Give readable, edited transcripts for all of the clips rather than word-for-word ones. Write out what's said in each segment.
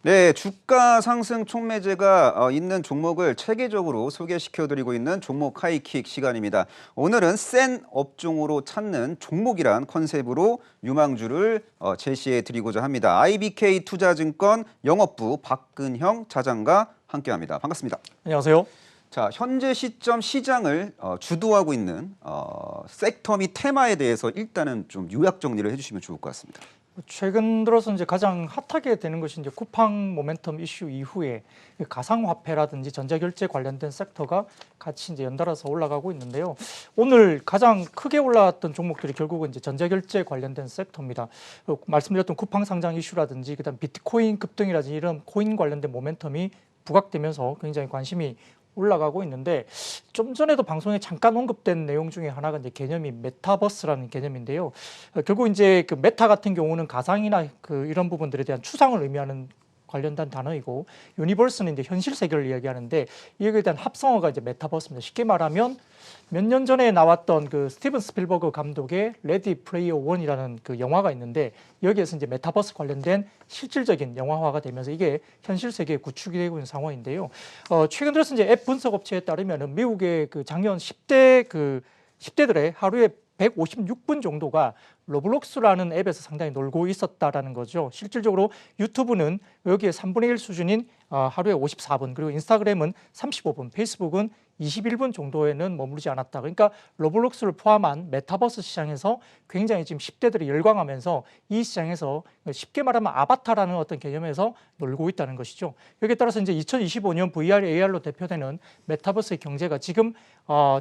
네, 주가 상승 촉매제가 있는 종목을 체계적으로 소개시켜드리고 있는 종목 하이킥 시간입니다. 오늘은 센 업종으로 찾는 종목이란 컨셉으로 유망주를 제시해드리고자 합니다. IBK 투자증권 영업부 박근형 차장과 함께합니다. 반갑습니다. 안녕하세요. 자, 현재 시점 시장을 주도하고 있는 섹터 및 테마에 대해서 일단은 좀 요약 정리를 해주시면 좋을 것 같습니다. 최근 들어서 이제 가장 핫하게 되는 것이 이제 쿠팡 모멘텀 이슈 이후에 가상화폐라든지 전자결제 관련된 섹터가 같이 이제 연달아서 올라가고 있는데요. 오늘 가장 크게 올라왔던 종목들이 결국은 이제 전자결제 관련된 섹터입니다. 말씀드렸던 쿠팡 상장 이슈라든지 그다음 비트코인 급등이라든지 이런 코인 관련된 모멘텀이 부각되면서 굉장히 관심이 올라가고 있는데, 좀 전에도 방송에 잠깐 언급된 내용 중에 하나가 이제 개념이 메타버스라는 개념인데요. 결국 이제 그 메타 같은 경우는 가상이나 그 이런 부분들에 대한 추상을 의미하는 관련된 단어이고, 유니버스는 이제 현실 세계를 이야기하는데, 이에 대한 합성어가 이제 메타버스입니다. 쉽게 말하면 몇 년 전에 나왔던 그 스티븐 스필버그 감독의 레디 플레이어 원이라는 그 영화가 있는데, 여기에서 이제 메타버스 관련된 실질적인 영화화가 되면서 이게 현실 세계에 구축이 되고 있는 상황인데요. 최근 들어서 이제 앱 분석 업체에 따르면은 미국의 그 작년 10대들의 하루에 156분 정도가 로블록스라는 앱에서 상당히 놀고 있었다라는 거죠. 실질적으로 유튜브는 여기에 3분의 1 수준인 하루에 54분, 그리고 인스타그램은 35분, 페이스북은 21분 정도에는 머무르지 않았다. 그러니까 로블록스를 포함한 메타버스 시장에서 굉장히 지금 10대들이 열광하면서 이 시장에서 쉽게 말하면 아바타라는 어떤 개념에서 놀고 있다는 것이죠. 여기에 따라서 이제 2025년 VR, AR로 대표되는 메타버스의 경제가 지금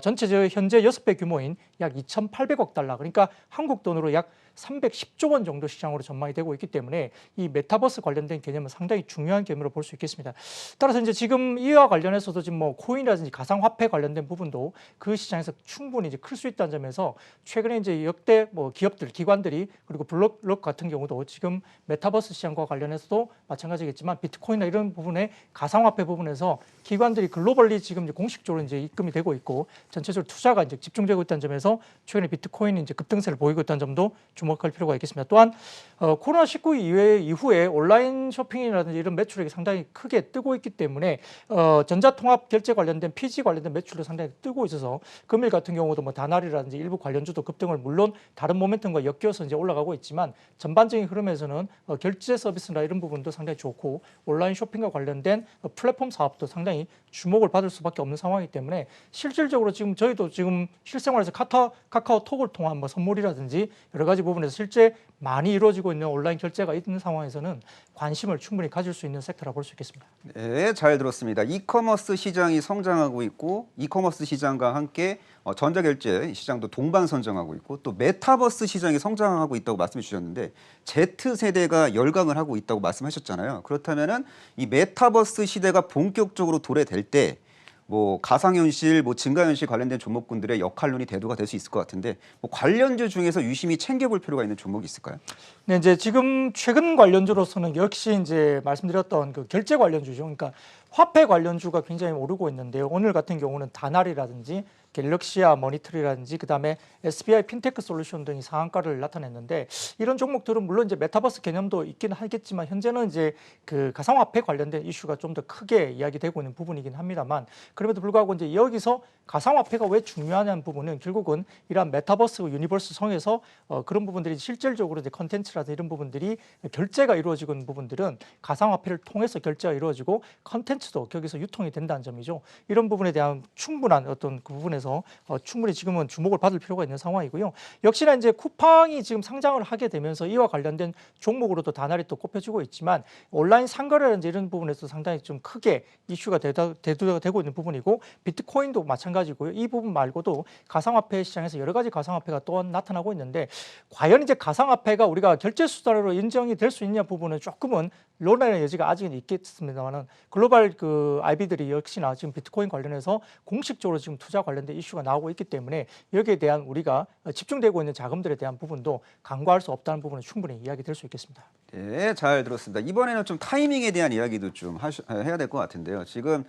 전체적 현재 6배 규모인 약 2,800억 달러, 그러니까 한국 돈으로 약 310조 원 정도 시장으로 전망이 되고 있기 때문에 이 메타버스 관련된 개념은 상당히 중요한 개념으로 볼 수 있겠습니다. 따라서 이제 지금 이와 관련해서도 지금 뭐 코인이라든지 가상화폐 관련된 부분도 그 시장에서 충분히 이제 클 수 있다는 점에서 최근에 이제 역대 뭐 기업들, 기관들이, 그리고 블록록 같은 경우도 지금 메타버스 시장과 관련해서도 마찬가지겠지만 비트코인이나 이런 부분에 가상화폐 부분에서 기관들이 글로벌리 지금 이제 공식적으로 이제 입금이 되고 있고 전체적으로 투자가 이제 집중되고 있다는 점에서 최근에 비트코인이 이제 급등세를 보이고 있다는 점도 주목할 필요가 있겠습니다. 또한 코로나19 이후에 온라인 쇼핑이라든지 이런 매출액이 상당히 크게 뜨고 있기 때문에 전자통합 결제 관련된 PG 관련된 매출도 상당히 뜨고 있어서 금일 같은 경우도 뭐 다날이라든지 일부 관련주도 급등을, 물론 다른 모멘텀과 엮여서 이제 올라가고 있지만 전반적인 흐름에서는 결제 서비스나 이런 부분도 상당히 좋고 온라인 쇼핑과 관련된 플랫폼 사업도 상당히 주목을 받을 수밖에 없는 상황이기 때문에 실질적으로 지금 저희도 지금 실생활에서 카카오톡을 통한 뭐 선물이라든지 여러 가지 부분에서 실제 많이 이루어지고 있는 온라인 결제가 있는 상황에서는 관심을 충분히 가질 수 있는 섹터라 볼 수 있겠습니다. 네, 잘 들었습니다. 이커머스 시장이 성장하고 있고 이커머스 시장과 함께 전자결제 시장도 동반선정하고 있고 또 메타버스 시장이 성장하고 있다고 말씀해 주셨는데 Z세대가 열광을 하고 있다고 말씀하셨잖아요. 그렇다면은 이 메타버스 시대가 본격적으로 도래될 때 뭐 가상현실, 뭐 증가현실 관련된 종목군들의 역할론이 대두가 될 수 있을 것 같은데 뭐 관련주 중에서 유심히 챙겨볼 필요가 있는 종목이 있을까요? 네, 이제 지금 최근 관련주로서는 역시 이제 말씀드렸던 그 결제 관련주죠. 그러니까 화폐 관련주가 굉장히 오르고 있는데요. 오늘 같은 경우는 다날이라든지 갤럭시아 머니터리라든지 그다음에 SBI 핀테크 솔루션 등이 상한가를 나타냈는데, 이런 종목들은 물론 이제 메타버스 개념도 있긴 하겠지만 현재는 이제 그 가상화폐 관련된 이슈가 좀 더 크게 이야기되고 있는 부분이긴 합니다만, 그럼에도 불구하고 이제 여기서 가상화폐가 왜 중요하냐는 부분은 결국은 이러한 메타버스 유니버스 성에서 그런 부분들이 실질적으로 이제 컨텐츠라든지 이런 부분들이 결제가 이루어지고 있는 부분들은 가상화폐를 통해서 결제가 이루어지고 컨텐츠도 거기서 유통이 된다는 점이죠. 이런 부분에 대한 충분한 어떤 그 부분에서 충분히 지금은 주목을 받을 필요가 있는 상황이고요. 역시나 이제 쿠팡이 지금 상장을 하게 되면서 이와 관련된 종목으로도 다날이 또 꼽혀지고 있지만 온라인 상거래라든지 이런 부분에서 상당히 좀 크게 이슈가 대두가 되고 있는 부분이고, 비트코인도 마찬가지고요. 이 부분 말고도 가상화폐 시장에서 여러 가지 가상화폐가 또 나타나고 있는데, 과연 이제 가상화폐가 우리가 결제 수단으로 인정이 될 수 있냐 부분은 조금은 논란의 여지가 아직은 있겠습니다만은, 글로벌 그 IB들이 역시나 지금 비트코인 관련해서 공식적으로 지금 투자 관련된 관련된 이슈가 나오고 있기 때문에 여기에 대한 우리가 집중되고 있는 자금들에 대한 부분도 간과할 수 없다는 부분은 충분히 이야기될 수 있겠습니다. 네, 잘 들었습니다. 이번에는 좀 타이밍에 대한 이야기도 좀 해야 될 것 같은데요. 지금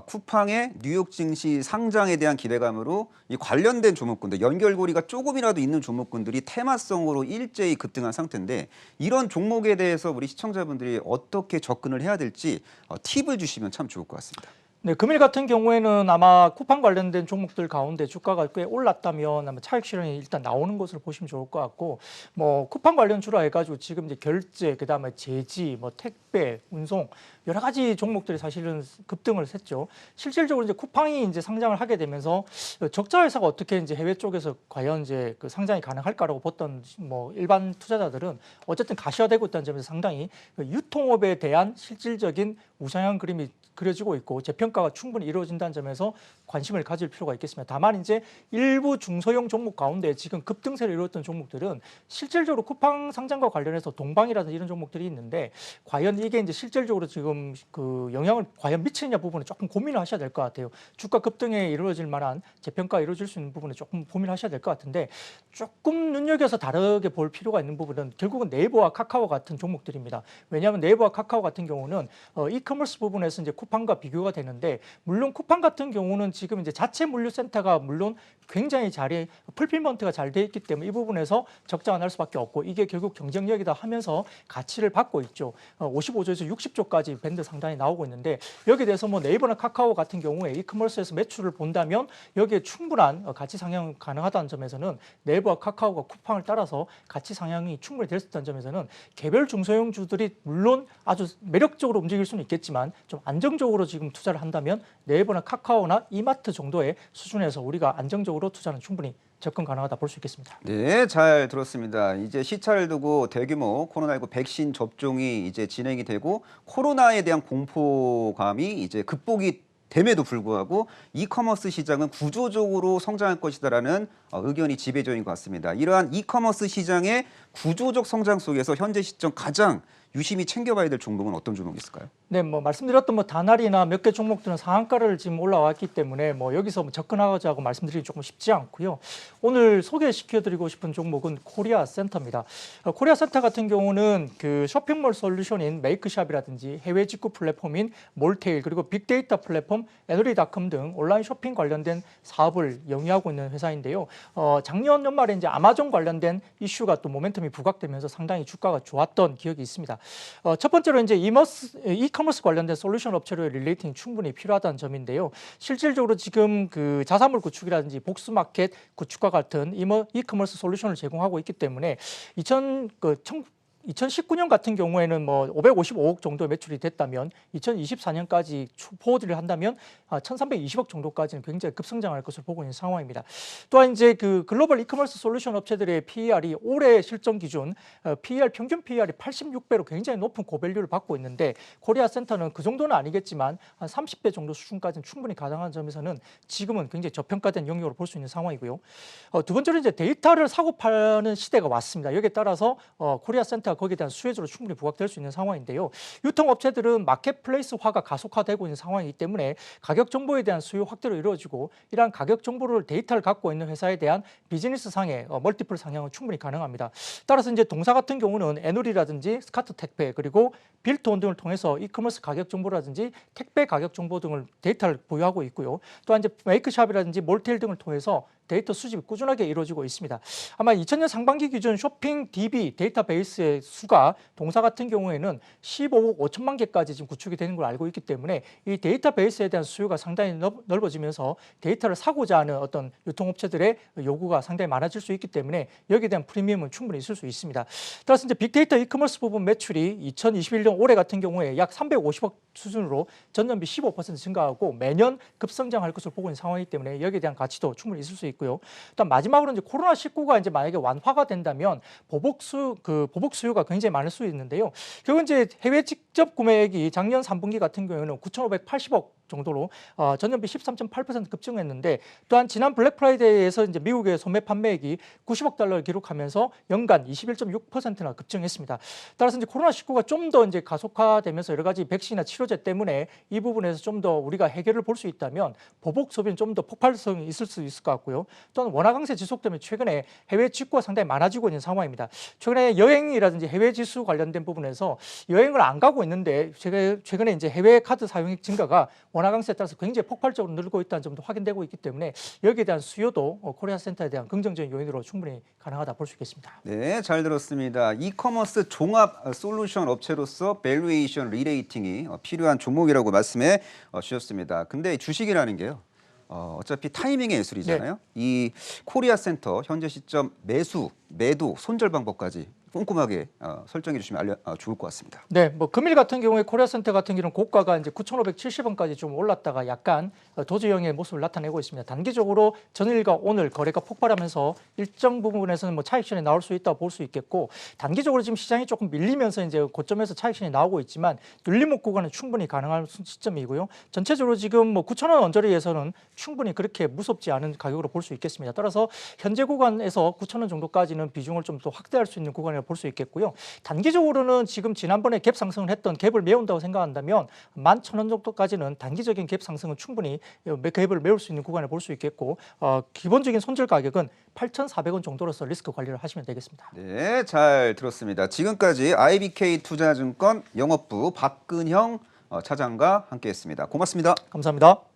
쿠팡의 뉴욕 증시 상장에 대한 기대감으로 이 관련된 조목군들, 연결고리가 조금이라도 있는 조목군들이 테마성으로 일제히 급등한 상태인데 이런 종목에 대해서 우리 시청자분들이 어떻게 접근을 해야 될지 팁을 주시면 참 좋을 것 같습니다. 네, 금일 같은 경우에는 아마 쿠팡 관련된 종목들 가운데 주가가 꽤 올랐다면 아마 차익 실현이 일단 나오는 것으로 보시면 좋을 것 같고, 뭐 쿠팡 관련주라 해가지고 지금 이제 결제, 그다음에 제지, 뭐 택배, 운송 여러 가지 종목들이 사실은 급등을 했죠. 실질적으로 이제 쿠팡이 이제 상장을 하게 되면서 적자 회사가 어떻게 이제 해외 쪽에서 과연 이제 그 상장이 가능할까라고 봤던 뭐 일반 투자자들은 어쨌든 가시화되고 있다는 점에서 상당히 유통업에 대한 실질적인 우상향 그림이 그려지고 있고 재평가가 충분히 이루어진다는 점에서 관심을 가질 필요가 있겠습니다. 다만 이제 일부 중소형 종목 가운데 지금 급등세를 이루었던 종목들은 실질적으로 쿠팡 상장과 관련해서 동방이라든지 이런 종목들이 있는데 과연 이게 이제 실질적으로 지금 그 영향을 과연 미치느냐 부분을 조금 고민을 하셔야 될 것 같아요. 주가 급등에 이루어질 만한 재평가 이루어질 수 있는 부분을 조금 고민을 하셔야 될 것 같은데 조금 눈여겨서 다르게 볼 필요가 있는 부분은 결국은 네이버와 카카오 같은 종목들입니다. 왜냐하면 네이버와 카카오 같은 경우는 이커머스 부분에서 이제 쿠팡과 비교가 되는데 물론 쿠팡 같은 경우는 지금 이제 자체 물류센터가 물론 굉장히 풀필먼트가 잘 돼 있기 때문에 이 부분에서 적자가 날 수밖에 없고 이게 결국 경쟁력이다 하면서 가치를 받고 있죠. 55조에서 60조까지 밴드 상단이 나오고 있는데 여기에 대해서 뭐 네이버나 카카오 같은 경우에 이커머스에서 매출을 본다면 여기에 충분한 가치 상향 가능하다는 점에서는 네이버와 카카오가 쿠팡을 따라서 가치 상향이 충분히 될 수 있다는 점에서는 개별 중소형주들이 물론 아주 매력적으로 움직일 수는 있겠지만 좀 안정적으로 지금 투자를 한다면 네이버나 카카오나 이마트 정도의 수준에서 우리가 안정적으로 투자는 충분히 접근 가능하다 볼 수 있겠습니다. 네, 잘 들었습니다. 이제 시차를 두고 대규모 코로나19 백신 접종이 이제 진행이 되고 코로나에 대한 공포감이 이제 극복이 됨에도 불구하고 이커머스 시장은 구조적으로 성장할 것이다라는 의견이 지배적인 것 같습니다. 이러한 이커머스 시장의 구조적 성장 속에서 현재 시점 가장 유심히 챙겨봐야 될 종목은 어떤 종목이 있을까요? 네, 뭐 말씀드렸던 뭐 다날이나 몇 개 종목들은 상한가를 지금 올라왔기 때문에 뭐 여기서 뭐 접근하자고 말씀드리기 조금 쉽지 않고요. 오늘 소개시켜드리고 싶은 종목은 코리아 센터입니다. 코리아 센터 같은 경우는 그 쇼핑몰 솔루션인 메이크샵이라든지 해외 직구 플랫폼인 몰테일 그리고 빅데이터 플랫폼 에너리닷컴 등 온라인 쇼핑 관련된 사업을 영위하고 있는 회사인데요. 작년 연말에 이제 아마존 관련된 이슈가 또 모멘텀이 부각되면서 상당히 주가가 좋았던 기억이 있습니다. 첫 번째로 이제 이커머스 관련된 솔루션 업체로의 릴레이팅이 충분히 필요하다는 점인데요. 실질적으로 지금 그 자사몰 구축이라든지 복수마켓 구축과 같은 이커머스 솔루션을 제공하고 있기 때문에 2019년 같은 경우에는 뭐 555억 정도의 매출이 됐다면 2024년까지 포워드를 한다면 1,320억 정도까지는 굉장히 급성장할 것으로 보고 있는 상황입니다. 또한 이제 그 글로벌 이커머스 솔루션 업체들의 PER이 올해 실정 기준 PER 평균 PER이 86배로 굉장히 높은 고밸류를 받고 있는데 코리아 센터는 그 정도는 아니겠지만 한 30배 정도 수준까지는 충분히 가능한 점에서는 지금은 굉장히 저평가된 영역으로 볼 수 있는 상황이고요. 두 번째로 이제 데이터를 사고 파는 시대가 왔습니다. 여기에 따라서 코리아 센터 거기에 대한 수혜주로 충분히 부각될 수 있는 상황인데요. 유통업체들은 마켓플레이스화가 가속화되고 있는 상황이기 때문에 가격 정보에 대한 수요 확대로 이루어지고 이러한 가격 정보를 데이터를 갖고 있는 회사에 대한 비즈니스상의 멀티플 상향은 충분히 가능합니다. 따라서 이제 동사 같은 경우는 에누리라든지 스카트 택배 그리고 빌트온 등을 통해서 이커머스 가격 정보라든지 택배 가격 정보 등을 데이터를 보유하고 있고요. 또한 이제 메이크샵이라든지 몰테일 등을 통해서 데이터 수집이 꾸준하게 이루어지고 있습니다. 아마 2000년 상반기 기준 쇼핑 DB 데이터베이스의 수가 동사 같은 경우에는 15억 5천만 개까지 지금 구축이 되는 걸 알고 있기 때문에 이 데이터베이스에 대한 수요가 상당히 넓어지면서 데이터를 사고자 하는 어떤 유통업체들의 요구가 상당히 많아질 수 있기 때문에 여기에 대한 프리미엄은 충분히 있을 수 있습니다. 따라서 이제 빅데이터 이커머스 부분 매출이 2021년 올해 같은 경우에 약 350억 수준으로 전년비 15% 증가하고 매년 급성장할 것으로 보고 있는 상황이기 때문에 여기에 대한 가치도 충분히 있을 수 있고요. 일단 마지막으로 이제 코로나19가 이제 만약에 완화가 된다면 보복 수요가 굉장히 많을 수 있는데요. 결국 이제 해외 직접 구매액이 작년 3분기 같은 경우에는 9,580억 정도로 전년비 13.8% 급증했는데, 또한 지난 블랙 프라이데이에서 이제 미국의 소매 판매액이 90억 달러를 기록하면서 연간 21.6%나 급증했습니다. 따라서 이제 코로나19가 좀 더 이제 가속화되면서 여러 가지 백신이나 치료제 때문에 이 부분에서 좀 더 우리가 해결을 볼 수 있다면 보복 소비는 좀 더 폭발성이 있을 수 있을 것 같고요. 또한 원화 강세 지속 때문에 최근에 해외 직구가 상당히 많아지고 있는 상황입니다. 최근에 여행이라든지 해외 지수 관련된 부분에서 여행을 안 가고 있는데 최근에 이제 해외 카드 사용액 증가가 원화 강세에 따라서 굉장히 폭발적으로 늘고 있다는 점도 확인되고 있기 때문에 여기에 대한 수요도 코리아 센터에 대한 긍정적인 요인으로 충분히 가능하다 볼 수 있겠습니다. 네, 잘 들었습니다. 이커머스 종합 솔루션 업체로서 밸류에이션 리레이팅이 필요한 종목이라고 말씀해 주셨습니다. 근데 주식이라는 게요. 어차피 타이밍의 예술이잖아요. 이 코리아 센터 현재 시점 매수, 매도, 손절 방법까지 꼼꼼하게 설정해 주시면 좋을 것 같습니다. 네, 뭐 금일 같은 경우에 코리아센터 같은 경우는 고가가 이제 9,570원까지 좀 올랐다가 약간 도저형의 모습을 나타내고 있습니다. 단기적으로 전일과 오늘 거래가 폭발하면서 일정 부분에서는 뭐 차익실현이 나올 수 있다고 볼 수 있겠고, 단기적으로 지금 시장이 조금 밀리면서 이제 고점에서 차익실현이 나오고 있지만 눌림목 구간은 충분히 가능한 시점이고요. 전체적으로 지금 뭐 9,000원 언저리에서는 충분히 그렇게 무섭지 않은 가격으로 볼 수 있겠습니다. 따라서 현재 구간에서 9,000원 정도까지는 비중을 좀 더 확대할 수 있는 구간이라고 볼 수 있겠고요. 단기적으로는 지금 지난번에 갭 상승을 했던 갭을 메운다고 생각한다면 11,000원 정도까지는 단기적인 갭 상승은 충분히 갭을 메울 수 있는 구간을 볼 수 있겠고, 기본적인 손절 가격은 8,400원 정도로서 리스크 관리를 하시면 되겠습니다. 네, 잘 들었습니다. 지금까지 IBK 투자증권 영업부 박근형 차장과 함께했습니다. 고맙습니다. 감사합니다.